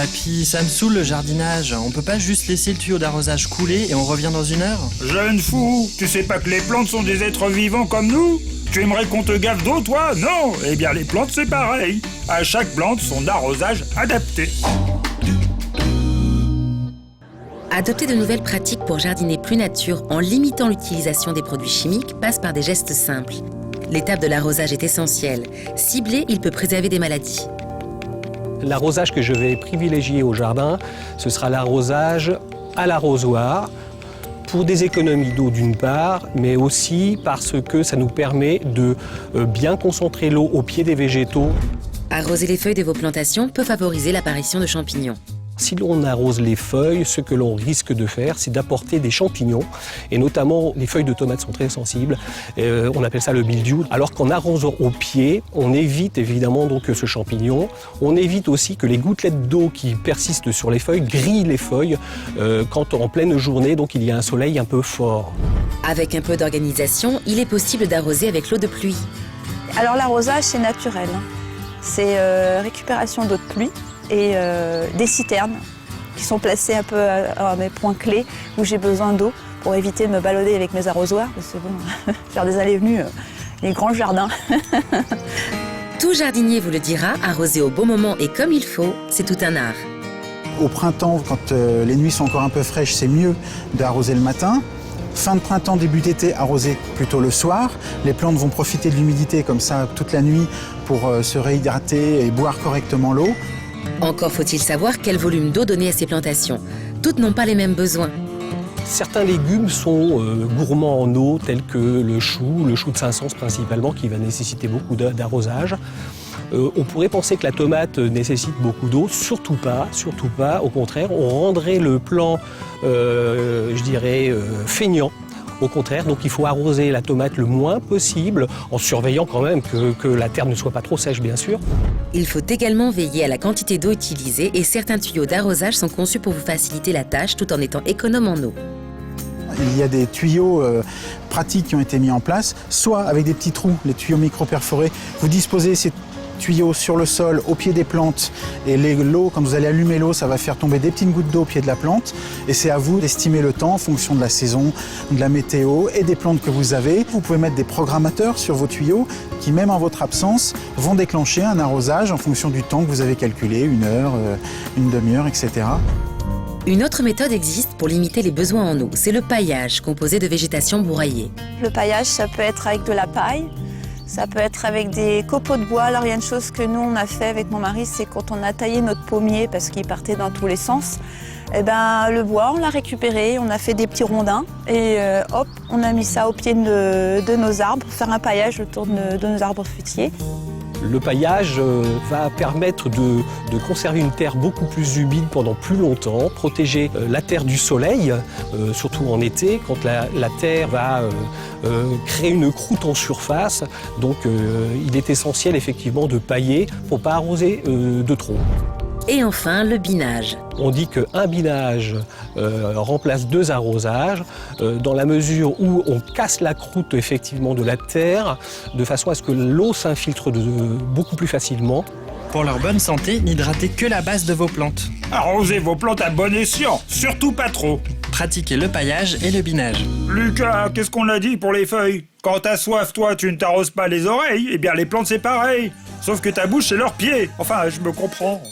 Papy, ça me saoule le jardinage. On peut pas juste laisser le tuyau d'arrosage couler et on revient dans 1 heure? Jeune fou, tu sais pas que les plantes sont des êtres vivants comme nous? Tu aimerais qu'on te gave d'eau, toi? Non. Eh bien, les plantes, c'est pareil. À chaque plante, son arrosage adapté. Adopter de nouvelles pratiques pour jardiner plus nature en limitant l'utilisation des produits chimiques passe par des gestes simples. L'étape de l'arrosage est essentielle. Ciblé, il peut préserver des maladies. L'arrosage que je vais privilégier au jardin, ce sera l'arrosage à l'arrosoir, pour des économies d'eau d'une part, mais aussi parce que ça nous permet de bien concentrer l'eau au pied des végétaux. Arroser les feuilles de vos plantations peut favoriser l'apparition de champignons. Si l'on arrose les feuilles, ce que l'on risque de faire, c'est d'apporter des champignons, et notamment les feuilles de tomates sont très sensibles, on appelle ça le mildiou. Alors qu'en arrosant au pied, on évite évidemment donc ce champignon, on évite aussi que les gouttelettes d'eau qui persistent sur les feuilles grillent les feuilles quand en pleine journée, donc il y a un soleil un peu fort. Avec un peu d'organisation, il est possible d'arroser avec l'eau de pluie. Alors l'arrosage, c'est naturel. C'est récupération d'eau de pluie et des citernes qui sont placées un peu à mes points clés où j'ai besoin d'eau pour éviter de me balader avec mes arrosoirs. Parce que bon, faire des allées-venues, les grands jardins. Tout jardinier vous le dira, arroser au bon moment et comme il faut, c'est tout un art. Au printemps, quand les nuits sont encore un peu fraîches, c'est mieux d'arroser le matin. Fin de printemps, début d'été, arroser plutôt le soir. Les plantes vont profiter de l'humidité comme ça toute la nuit pour se réhydrater et boire correctement l'eau. Encore faut-il savoir quel volume d'eau donner à ces plantations. Toutes n'ont pas les mêmes besoins. Certains légumes sont gourmands en eau, tels que le chou de Saint-Saëns principalement, qui va nécessiter beaucoup d'arrosage. On pourrait penser que la tomate nécessite beaucoup d'eau, surtout pas. Au contraire, on rendrait le plan, je dirais, feignant. Au contraire, donc il faut arroser la tomate le moins possible, en surveillant quand même que la terre ne soit pas trop sèche, bien sûr. Il faut également veiller à la quantité d'eau utilisée et certains tuyaux d'arrosage sont conçus pour vous faciliter la tâche tout en étant économes en eau. Il y a des tuyaux pratiques qui ont été mis en place, soit avec des petits trous, les tuyaux micro-perforés. Vous disposez ces tuyaux sur le sol, au pied des plantes, et l'eau, quand vous allez allumer l'eau, ça va faire tomber des petites gouttes d'eau au pied de la plante, et c'est à vous d'estimer le temps en fonction de la saison, de la météo et des plantes que vous avez. Vous pouvez mettre des programmateurs sur vos tuyaux qui, même en votre absence, vont déclencher un arrosage en fonction du temps que vous avez calculé, 1 heure, une demi-heure, etc. Une autre méthode existe pour limiter les besoins en eau, c'est le paillage, composé de végétation broyée. Le paillage, ça peut être avec de la paille, ça peut être avec des copeaux de bois. Alors il y a une chose que nous on a fait avec mon mari, c'est quand on a taillé notre pommier parce qu'il partait dans tous les sens, eh ben, le bois on l'a récupéré, on a fait des petits rondins et hop, on a mis ça au pied de nos arbres pour faire un paillage autour de nos arbres fruitiers. Le paillage va permettre de conserver une terre beaucoup plus humide pendant plus longtemps, protéger la terre du soleil, surtout en été, quand la terre va créer une croûte en surface. Donc il est essentiel effectivement de pailler pour ne pas arroser de trop. Et enfin, le binage. On dit qu'un binage remplace 2 arrosages dans la mesure où on casse la croûte effectivement de la terre de façon à ce que l'eau s'infiltre beaucoup plus facilement. Pour leur bonne santé, n'hydratez que la base de vos plantes. Arrosez vos plantes à bon escient, surtout pas trop. Pratiquez le paillage et le binage. Lucas, qu'est-ce qu'on a dit pour les feuilles? Quand t'as soif, toi, tu ne t'arroses pas les oreilles, eh bien les plantes c'est pareil. Sauf que ta bouche c'est leurs pieds. Enfin, je me comprends.